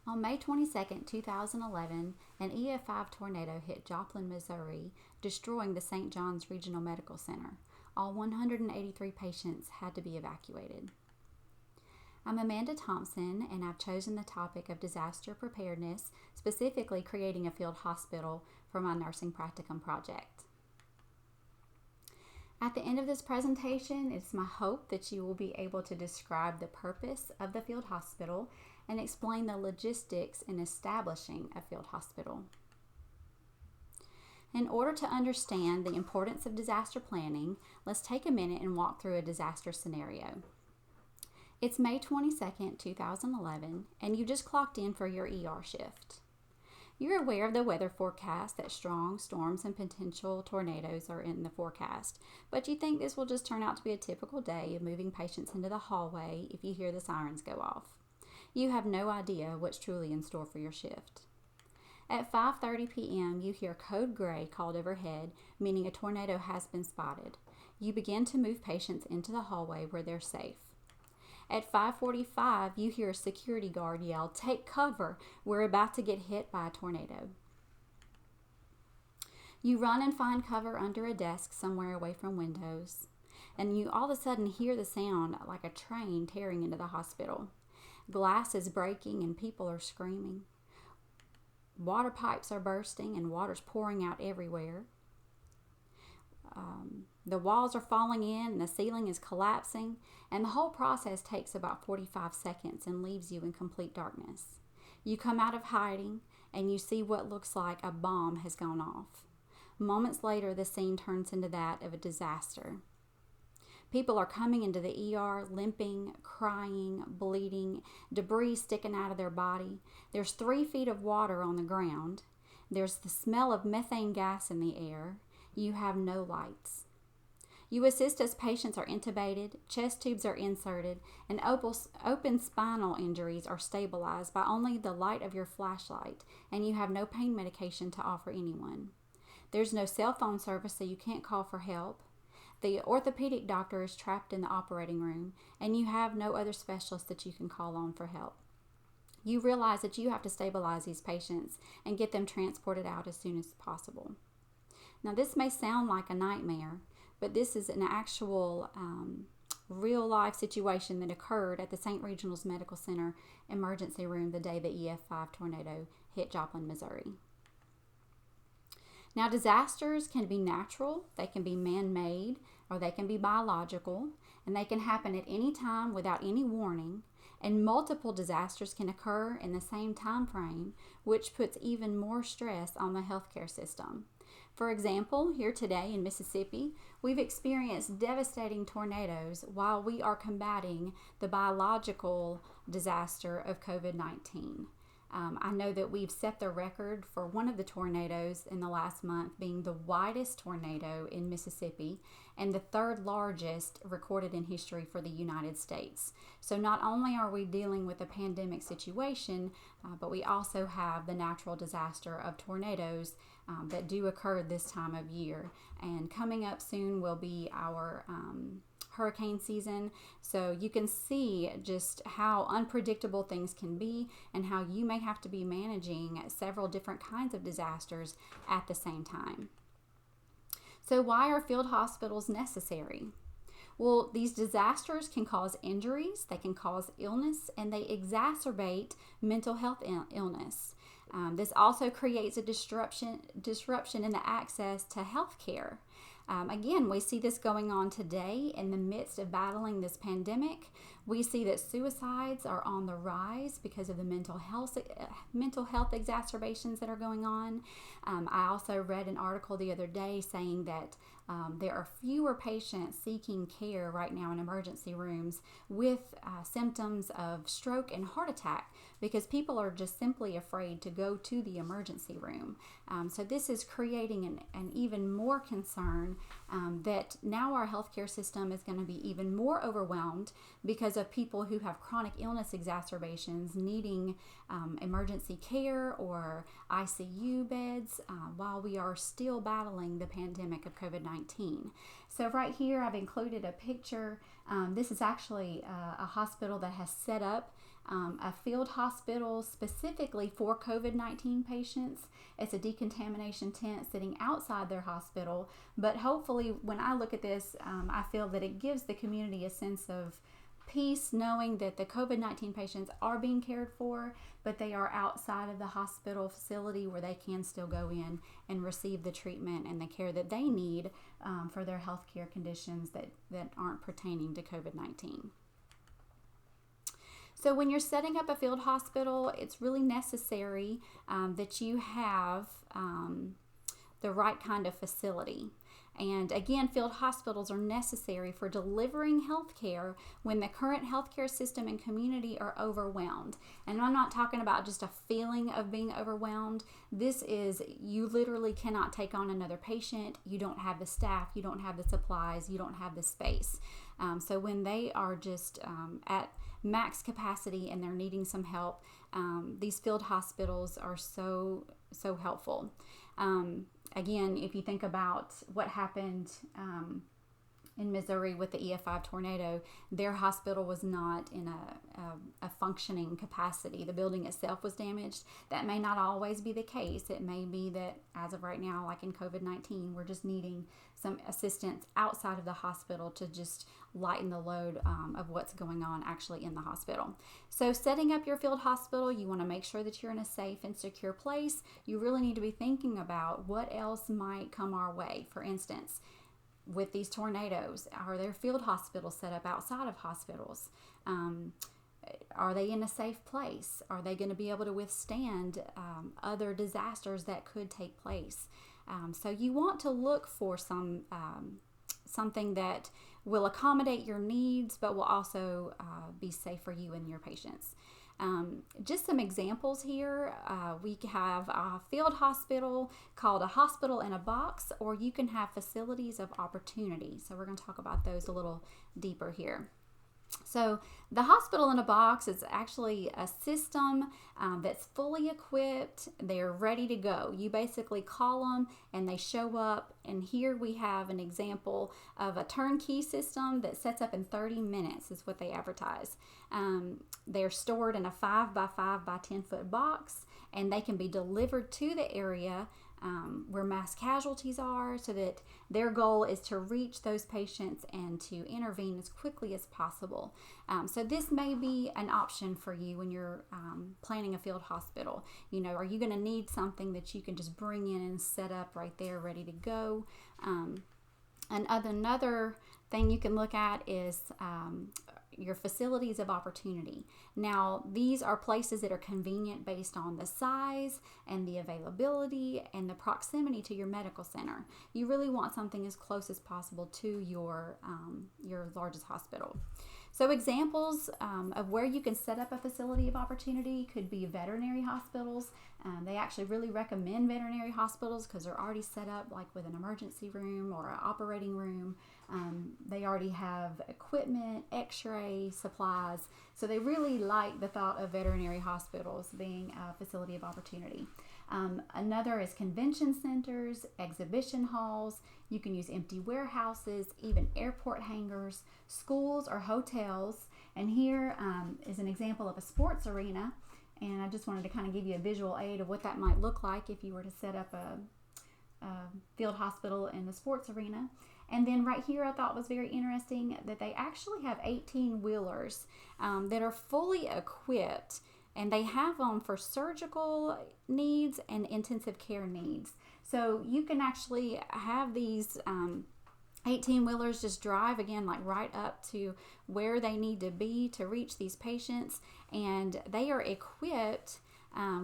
On May 22, 2011, an EF5 tornado hit Joplin, Missouri, destroying the St. John's Regional Medical Center. All 183 patients had to be evacuated. I'm Amanda Thompson, and I've chosen the topic of disaster preparedness, specifically creating a field hospital for my nursing practicum project. At the end of this presentation, it's my hope that you will be able to describe the purpose of the field hospital and explain the logistics in establishing a field hospital. In order to understand the importance of disaster planning, let's take a minute and walk through a disaster scenario. It's May 22nd, 2011, and you just clocked in for your ER shift. You're aware of the weather forecast that strong storms and potential tornadoes are in the forecast, but you think this will just turn out to be a typical day of moving patients into the hallway if you hear the sirens go off. You have no idea what's truly in store for your shift. At 5:30 p.m., you hear code gray called overhead, meaning a tornado has been spotted. You begin to move patients into the hallway where they're safe. At 5:45, you hear a security guard yell, "Take cover, we're about to get hit by a tornado." You run and find cover under a desk somewhere away from windows, and you all of a sudden hear the sound like a train tearing into the hospital. Glass is breaking and people are screaming. Water pipes are bursting and water's pouring out everywhere. The walls are falling in and the ceiling is collapsing, and the whole process takes about 45 seconds and leaves you in complete darkness. You come out of hiding and you see what looks like a bomb has gone off. Moments later, the scene turns into that of a disaster. People are coming into the ER, limping, crying, bleeding, debris sticking out of their body. There's 3 feet of water on the ground. There's the smell of methane gas in the air. You have no lights. You assist as patients are intubated, chest tubes are inserted, and open spinal injuries are stabilized by only the light of your flashlight, and you have no pain medication to offer anyone. There's no cell phone service, so you can't call for help. The orthopedic doctor is trapped in the operating room, and you have no other specialist that you can call on for help. You realize that you have to stabilize these patients and get them transported out as soon as possible. Now, this may sound like a nightmare, but this is an actual real-life situation that occurred at the St. Regional's Medical Center emergency room the day the EF5 tornado hit Joplin, Missouri. Now, disasters can be natural, they can be man-made, or they can be biological, and they can happen at any time without any warning, and multiple disasters can occur in the same time frame, which puts even more stress on the healthcare system. For example, here today in Mississippi, we've experienced devastating tornadoes while we are combating the biological disaster of COVID-19. I know that we've set the record for one of the tornadoes in the last month being the widest tornado in Mississippi and the 3rd largest recorded in history for the United States. So not only are we dealing with a pandemic situation, but we also have the natural disaster of tornadoes that do occur this time of year. And coming up soon will be our hurricane season, so you can see just how unpredictable things can be and how you may have to be managing several different kinds of disasters at the same time. So why are field hospitals necessary? Well, these disasters can cause injuries, they can cause illness, and they exacerbate mental health illness. This also creates a disruption in the access to health care. Again, we see this going on today in the midst of battling this pandemic. We see that suicides are on the rise because of the mental health exacerbations that are going on. I also read an article the other day saying that there are fewer patients seeking care right now in emergency rooms with symptoms of stroke and heart attack because people are just simply afraid to go to the emergency room. So this is creating an even more concern that now our healthcare system is going to be even more overwhelmed because of people who have chronic illness exacerbations needing emergency care or ICU beds while we are still battling the pandemic of COVID-19. So right here I've included a picture. This is actually a hospital that has set up a field hospital specifically for COVID-19 patients. It's a decontamination tent sitting outside their hospital, but hopefully when I look at this, I feel that it gives the community a sense of peace knowing that the COVID-19 patients are being cared for, but they are outside of the hospital facility where they can still go in and receive the treatment and the care that they need for their healthcare conditions that aren't pertaining to COVID-19. So when you're setting up a field hospital, it's really necessary that you have the right kind of facility. And again, field hospitals are necessary for delivering health care when the current healthcare system and community are overwhelmed. And I'm not talking about just a feeling of being overwhelmed. This is, you literally cannot take on another patient. You don't have the staff, you don't have the supplies, you don't have the space. So when they are just at max capacity and they're needing some help, these field hospitals are so helpful. Again, if you think about what happened in Missouri with the EF5 tornado, their hospital was not in a functioning capacity. The building itself was damaged. That may not always be the case. It may be that as of right now, like in COVID-19, we're just needing some assistance outside of the hospital to just lighten the load of what's going on actually in the hospital. So setting up your field hospital, you want to make sure that you're in a safe and secure place. You really need to be thinking about what else might come our way. For instance, with these tornadoes, are there field hospitals set up outside of hospitals? Are they in a safe place? Are they going to be able to withstand other disasters that could take place? So you want to look for something that will accommodate your needs, but will also be safe for you and your patients. Just some examples here. We have a field hospital called a hospital in a box, or you can have facilities of opportunity. So we're going to talk about those a little deeper here. So the hospital in a box is actually a system that's fully equipped. They're ready to go. You basically call them and they show up. And here we have an example of a turnkey system that sets up in 30 minutes is what they advertise. They're stored in a 5 by 5 by 10 foot box, and they can be delivered to the area where mass casualties are, so that their goal is to reach those patients and to intervene as quickly as possible. So this may be an option for you when you're planning a field hospital. You know, are you going to need something that you can just bring in and set up right there ready to go? Another thing you can look at is your facilities of opportunity. Now, these are places that are convenient based on the size and the availability and the proximity to your medical center. You really want something as close as possible to your largest hospital. So examples of where you can set up a facility of opportunity could be veterinary hospitals. They actually really recommend veterinary hospitals because they're already set up like with an emergency room or an operating room. They already have equipment, x-ray, supplies. So they really like the thought of veterinary hospitals being a facility of opportunity. Another is convention centers, exhibition halls. You can use empty warehouses, even airport hangars, schools or hotels. And here is an example of a sports arena. And I just wanted to kind of give you a visual aid of what that might look like if you were to set up a field hospital in the sports arena. And then right here I thought was very interesting that they actually have 18-wheelers that are fully equipped, and they have them for surgical needs and intensive care needs. So you can actually have these 18-wheelers just drive, again, like right up to where they need to be to reach these patients. And they are equipped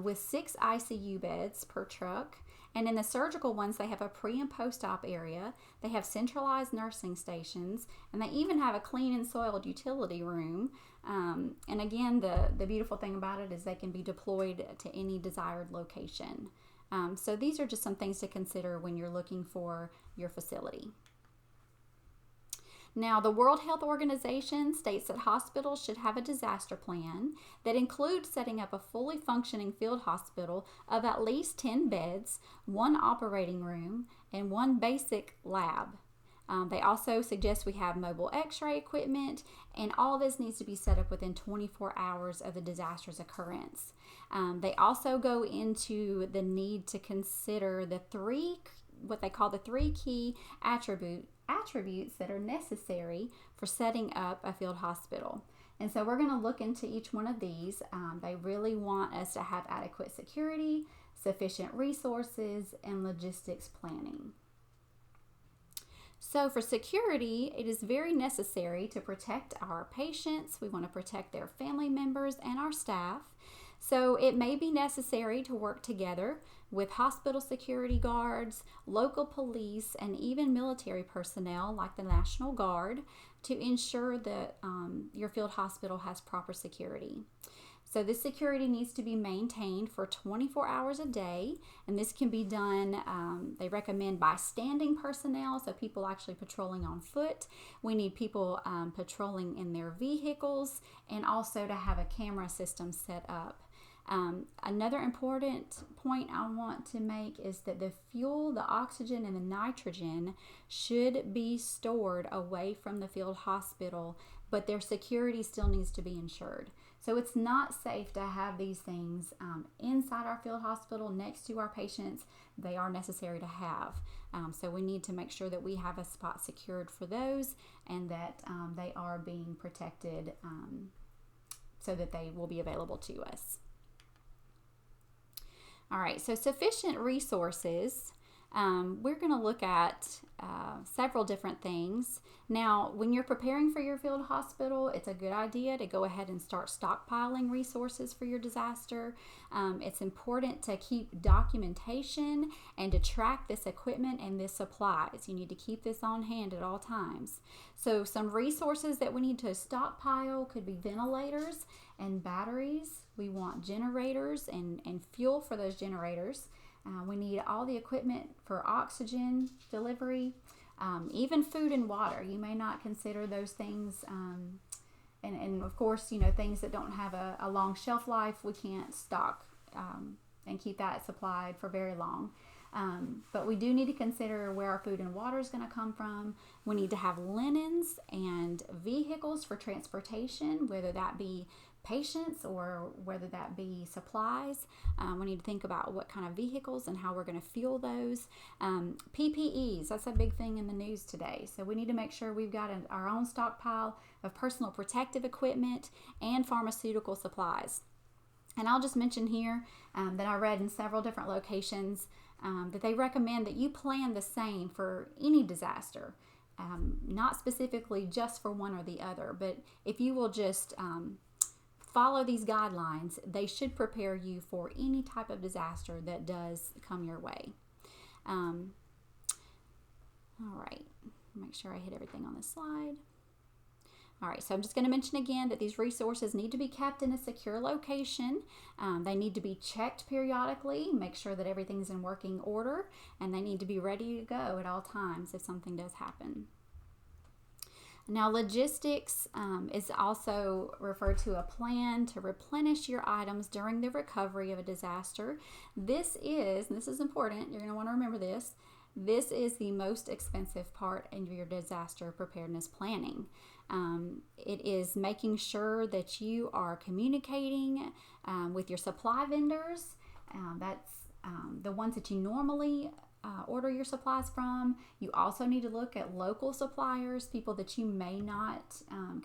with 6 ICU beds per truck. And in the surgical ones, they have a pre and post-op area. They have centralized nursing stations, and they even have a clean and soiled utility room. And again, the beautiful thing about it is they can be deployed to any desired location. So these are just some things to consider when you're looking for your facility. Now, the World Health Organization states that hospitals should have a disaster plan that includes setting up a fully functioning field hospital of at least 10 beds, 1 operating room, and 1 basic lab. They also suggest we have mobile x-ray equipment, and all this needs to be set up within 24 hours of the disaster's occurrence. They also go into the need to consider what they call the three key attributes that are necessary for setting up a field hospital. And so we're going to look into each one of these. They really want us to have adequate security, sufficient resources, and logistics planning. So for security, it is very necessary to protect our patients. We want to protect their family members and our staff. So it may be necessary to work together with hospital security guards, local police, and even military personnel like the National Guard to ensure that your field hospital has proper security. So this security needs to be maintained for 24 hours a day, and this can be done, they recommend by standing personnel, so people actually patrolling on foot. We need people patrolling in their vehicles, and also to have a camera system set up. Another important point I want to make is that the fuel, the oxygen, and the nitrogen should be stored away from the field hospital, but their security still needs to be ensured. So it's not safe to have these things inside our field hospital next to our patients. They are necessary to have. So we need to make sure that we have a spot secured for those, and that they are being protected so that they will be available to us. All right, so sufficient resources. We're going to look at several different things. Now, when you're preparing for your field hospital, it's a good idea to go ahead and start stockpiling resources for your disaster. It's important to keep documentation and to track this equipment and this supplies. You need to keep this on hand at all times. So some resources that we need to stockpile could be ventilators and batteries. We want generators and fuel for those generators. We need all the equipment for oxygen delivery, even food and water. You may not consider those things, and of course, things that don't have a long shelf life, we can't stock and keep that supplied for very long. But we do need to consider where our food and water is going to come from. We need to have linens and vehicles for transportation, whether that be patients or whether that be supplies. We need to think about what kind of vehicles and how we're going to fuel those. PPEs, that's a big thing in the news today. So we need to make sure we've got our own stockpile of personal protective equipment and pharmaceutical supplies. And I'll just mention here that I read in several different locations that they recommend that you plan the same for any disaster. Not specifically just for one or the other, but if you will just follow these guidelines, they should prepare you for any type of disaster that does come your way. All right, make sure I hit everything on this slide. All right, so I'm just going to mention again that these resources need to be kept in a secure location. They need to be checked periodically, make sure that everything's in working order, and they need to be ready to go at all times if something does happen. Now, logistics is also referred to a plan to replenish your items during the recovery of a disaster. This is important, you're going to want to remember this is the most expensive part in your disaster preparedness planning. It is making sure that you are communicating with your supply vendors. That's the ones that you normally order your supplies from. You also need to look at local suppliers, people that you may not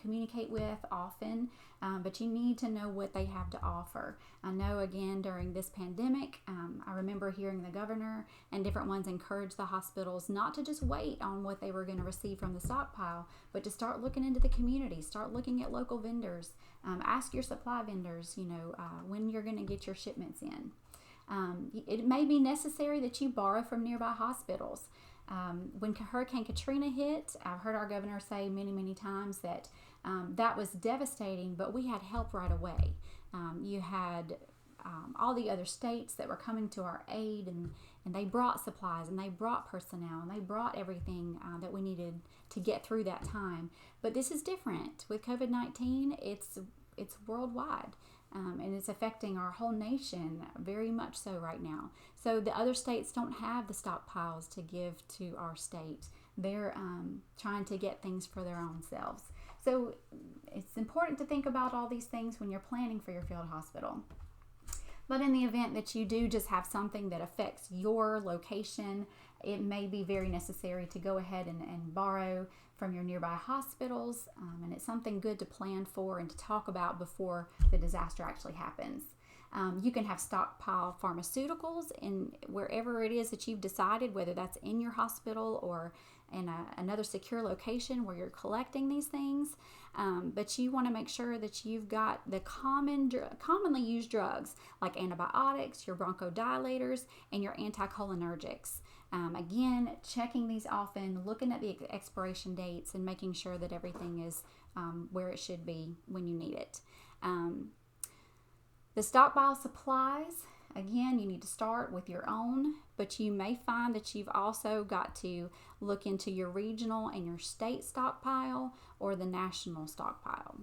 communicate with often, but you need to know what they have to offer. I know, again, during this pandemic, I remember hearing the governor and different ones encourage the hospitals not to just wait on what they were going to receive from the stockpile, but to start looking into the community, start looking at local vendors, ask your supply vendors, when you're going to get your shipments in. It may be necessary that you borrow from nearby hospitals. When Hurricane Katrina hit, I've heard our governor say many, many times that that was devastating, but we had help right away. You had all the other states that were coming to our aid, and they brought supplies, and they brought personnel, and they brought everything that we needed to get through that time. But this is different. With COVID-19, it's worldwide. And it's affecting our whole nation very much so right now. So the other states don't have the stockpiles to give to our state. they're trying to get things for their own selves. So it's important to think about all these things when you're planning for your field hospital. But in the event that you do just have something that affects your location, it may be very necessary to go ahead and borrow from your nearby hospitals. And it's something good to plan for and to talk about before the disaster actually happens. You can have stockpile pharmaceuticals in wherever it is that you've decided, whether that's in your hospital or in another secure location where you're collecting these things. But you want to make sure that you've got the commonly used drugs like antibiotics, your bronchodilators, and your anticholinergics. Again, checking these often, looking at the expiration dates, and making sure that everything is where it should be when you need it. The stockpile supplies, again, you need to start with your own, but you may find that you've also got to look into your regional and your state stockpile or the national stockpile.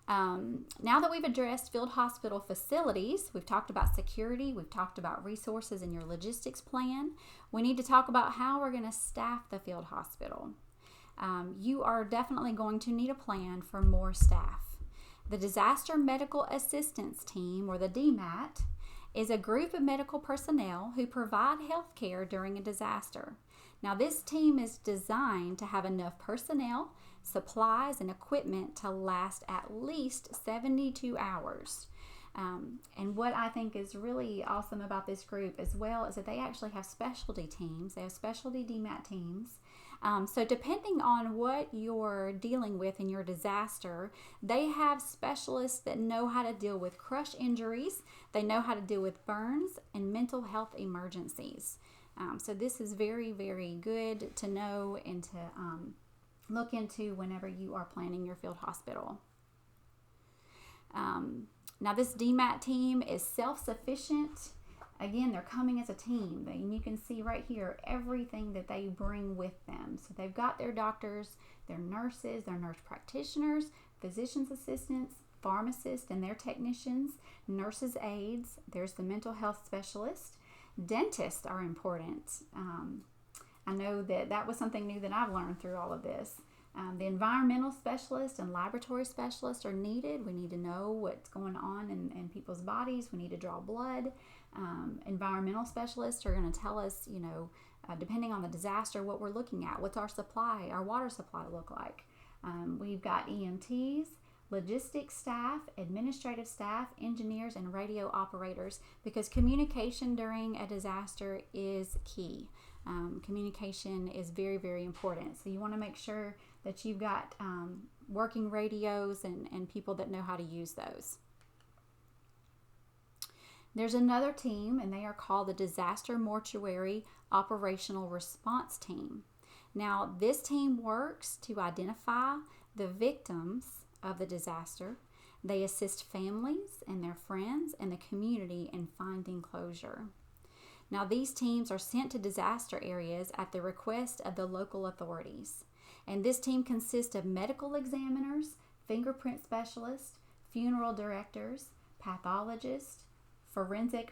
Now that we've addressed field hospital facilities, we've talked about security, we've talked about resources in your logistics plan, we need to talk about how we're going to staff the field hospital. You are definitely going to need a plan for more staff. The Disaster Medical Assistance Team, or the DMAT, is a group of medical personnel who provide health care during a disaster. Now, this team is designed to have enough personnel, supplies, and equipment to last at least 72 hours. And what I think is really awesome about this group as well is that they actually have specialty teams. They have specialty DMAT teams. So depending on what you're dealing with in your disaster, they have specialists that know how to deal with crush injuries. They know how to deal with burns and mental health emergencies. So this is very, very good to know and to look into whenever you are planning your field hospital. Now this DMAT team is self-sufficient. Again, they're coming as a team, and you can see right here everything that they bring with them. So they've got their doctors, their nurses, their nurse practitioners, physician's assistants, pharmacists and their technicians, nurses' aides, there's the mental health specialist. Dentists are important. I know that was something new that I've learned through all of this. The environmental specialist and laboratory specialist are needed. We need to know what's going on in people's bodies. We need to draw blood. Environmental specialists are going to tell us, depending on the disaster, what we're looking at. What's our water supply look like? We've got EMTs, logistics staff, administrative staff, engineers, and radio operators, because communication during a disaster is key. Communication is very, very important. So you want to make sure that you've got working radios and people that know how to use those. There's another team, and they are called the Disaster Mortuary Operational Response Team. Now, this team works to identify the victims of the disaster. They assist families and their friends and the community in finding closure. Now, these teams are sent to disaster areas at the request of the local authorities. And this team consists of medical examiners, fingerprint specialists, funeral directors, pathologists, forensic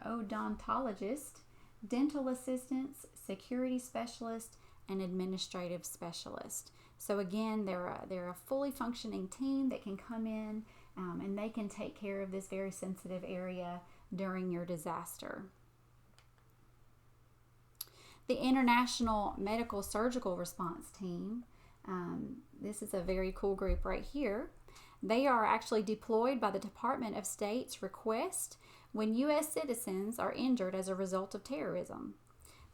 odontologists, dental assistants, security specialists, and administrative specialists. So again, they're a fully functioning team that can come in and they can take care of this very sensitive area during your disaster. The International Medical Surgical Response Team, this is a very cool group right here. They are actually deployed by the Department of State's request when U.S. citizens are injured as a result of terrorism.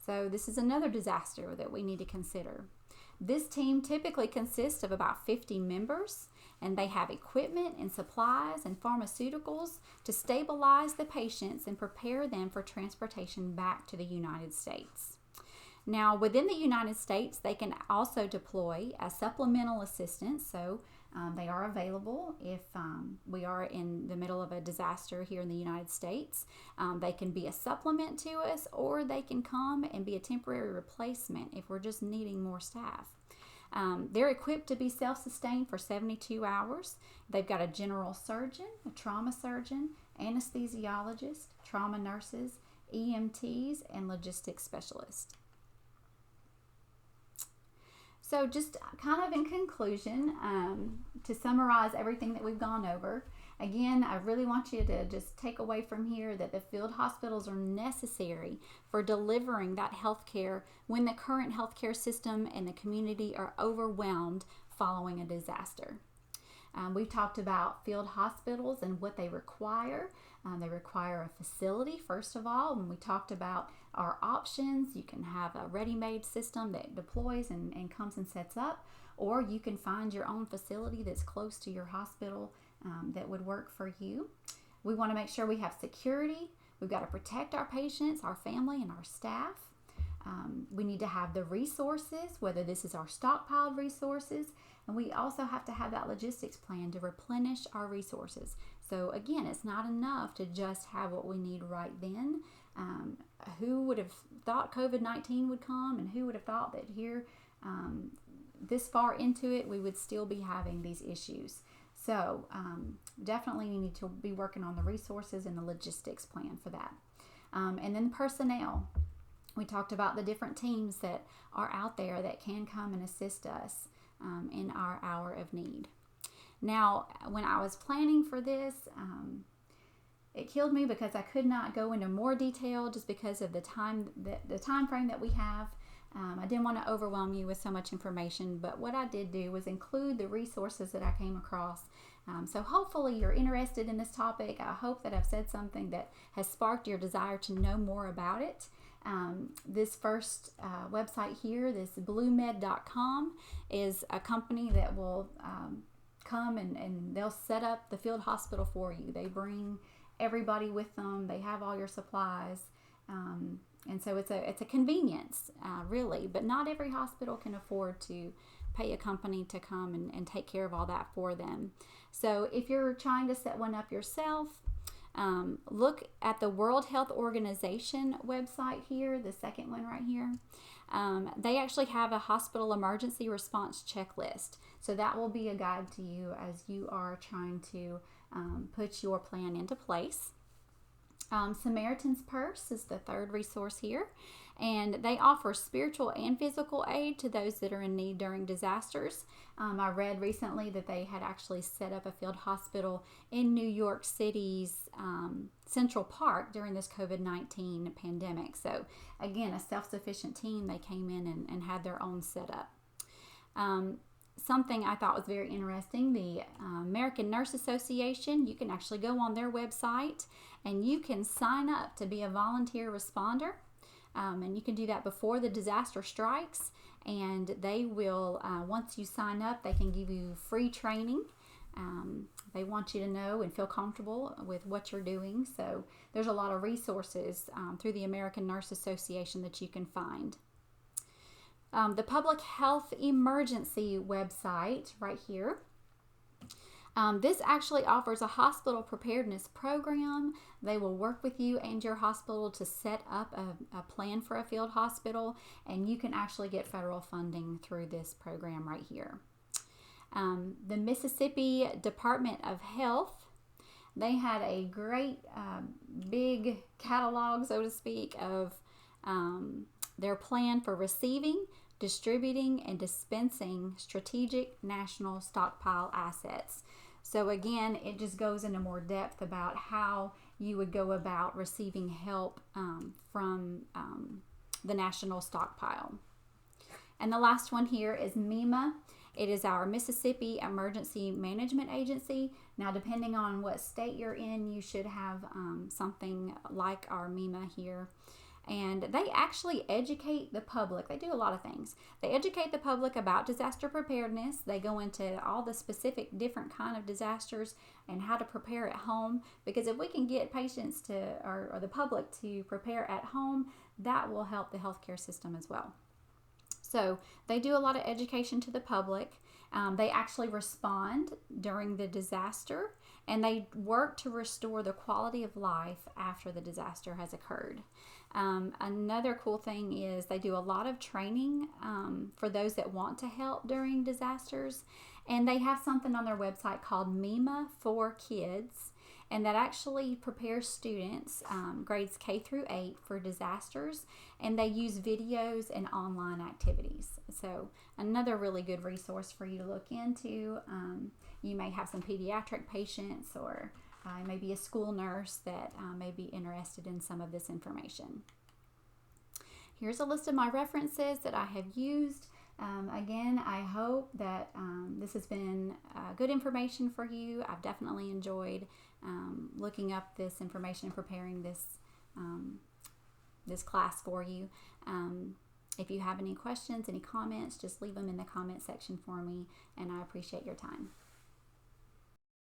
So this is another disaster that we need to consider. This team typically consists of about 50 members, and they have equipment and supplies and pharmaceuticals to stabilize the patients and prepare them for transportation back to the United States. Now, within the United States, they can also deploy as supplemental assistance, so they are available if we are in the middle of a disaster here in the United States. They can be a supplement to us, or they can come and be a temporary replacement if we're just needing more staff. They're equipped to be self-sustained for 72 hours. They've got a general surgeon, a trauma surgeon, anesthesiologist, trauma nurses, EMTs, and logistics specialists. So just kind of in conclusion, to summarize everything that we've gone over, again, I really want you to just take away from here that the field hospitals are necessary for delivering that health care when the current healthcare system and the community are overwhelmed following a disaster. We've talked about field hospitals and what they require. They require a facility, first of all, and we talked about our options. You can have a ready-made system that deploys and comes and sets up, or you can find your own facility that's close to your hospital that would work for you. We want to make sure we have security. We've got to protect our patients, our family, and our staff. We need to have the resources, whether this is our stockpiled resources, and we also have to have that logistics plan to replenish our resources. So again, it's not enough to just have what we need right then. Who would have thought COVID-19 would come, and who would have thought that here, this far into it, we would still be having these issues. So definitely you need to be working on the resources and the logistics plan for that. And then personnel. We talked about the different teams that are out there that can come and assist us in our hour of need. Now, when I was planning for this, it killed me because I could not go into more detail just because of the time frame that we have. I didn't want to overwhelm you with so much information, but what I did do was include the resources that I came across. So hopefully you're interested in this topic. I hope that I've said something that has sparked your desire to know more about it. This first website here, this bluemed.com, is a company that will come and they'll set up the field hospital for you. They bring everybody with them. They have all your supplies. And so it's a convenience, really, but not every hospital can afford to pay a company to come and take care of all that for them. So if you're trying to set one up yourself, look at the World Health Organization website here, the second one right here. They actually have a hospital emergency response checklist. So that will be a guide to you as you are trying to put your plan into place. Samaritan's Purse is the third resource here, and they offer spiritual and physical aid to those that are in need during disasters. I read recently that they had actually set up a field hospital in New York City's Central Park during this COVID-19 pandemic. So again, a self-sufficient team, they came in and had their own setup. Something I thought was very interesting, the American Nurse Association, you can actually go on their website and you can sign up to be a volunteer responder. And you can do that before the disaster strikes, and they will, once you sign up, they can give you free training. They want you to know and feel comfortable with what you're doing. So there's a lot of resources through the American Nurse Association that you can find. The Public Health Emergency website right here. This actually offers a hospital preparedness program. They will work with you and your hospital to set up a plan for a field hospital, and you can actually get federal funding through this program right here. The Mississippi Department of Health, they had a great big catalog, so to speak, of their plan for receiving, distributing, and dispensing strategic national stockpile assets. So again, it just goes into more depth about how you would go about receiving help from the national stockpile. And the last one here is MEMA. It is our Mississippi Emergency Management Agency. Now, depending on what state you're in, you should have something like our MEMA here. And they actually educate the public. They do a lot of things. They educate the public about disaster preparedness. They go into all the specific different kind of disasters and how to prepare at home. Because if we can get patients to, or the public to prepare at home, that will help the healthcare system as well. So they do a lot of education to the public. They actually respond during the disaster, and they work to restore the quality of life after the disaster has occurred. Another cool thing is they do a lot of training for those that want to help during disasters, and they have something on their website called MEMA for Kids, and that actually prepares students, grades K through 8, for disasters, and they use videos and online activities. So another really good resource for you to look into. You may have some pediatric patients, or maybe a school nurse that may be interested in some of this information. Here's a list of my references that I have used. Again, I hope that this has been good information for you. I've definitely enjoyed looking up this information and preparing this class for you. If you have any questions, any comments, just leave them in the comment section for me, and I appreciate your time.